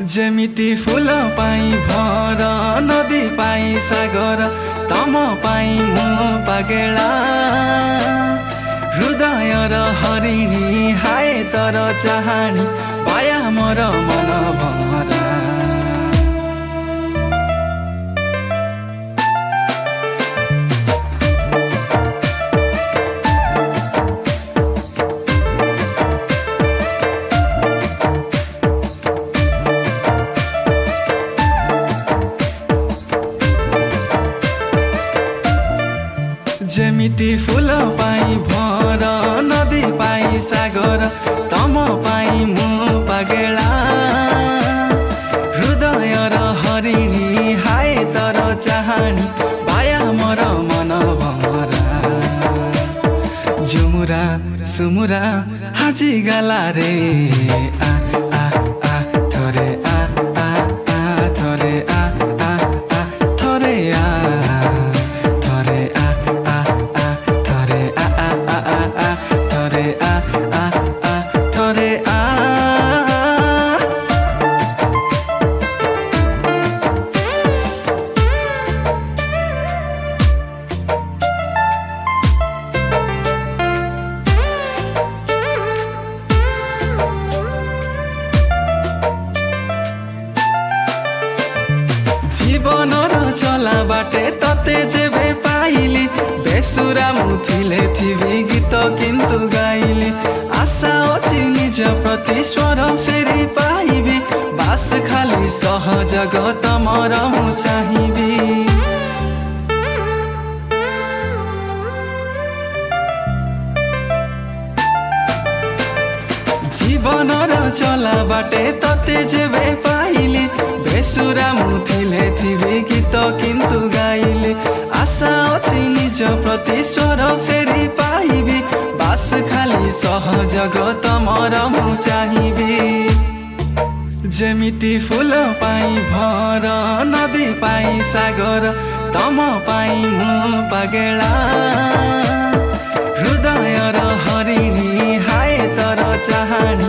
जेमिति फूल पाई भर नदी पाई सागर तम पाई मु पागेला हृदय र हरिणी हाय तर चाहनी पाया मोर मन भमरा। जेमिति फूल पाई भर नदी पाई सागर तम पाई मु पागेला हृदय र हरिणी हाय तर चाहनी पाया मोर मन भमरा। जुमुरा सुमुरा हाजी गला रे आ आ आ थोरे आ आ आ थोरे आ आ आ थोरे आ जीवन र चला बाटे तते जेबे पाइली बेसुरा मुथिले थिबी गीत किन्तु गाइली आशा अछि निज प्रति स्वर फेरि पाइबी बास खाली सहजग तमर मु चाहिबी। जीवन र चला बाटे तते जेबे पाइली बेसुरा मुथिले थिबी गीत किन्तु गाइली आशा अछि निज प्रति स्वर फेरि पाइबी बास खाली सहजग तमर मु चाहिबी। जेमिति फूल पाई भर नदी पाई सागर तम पाई मु पागेला हृदय र हरिणी हाय तर चाहनी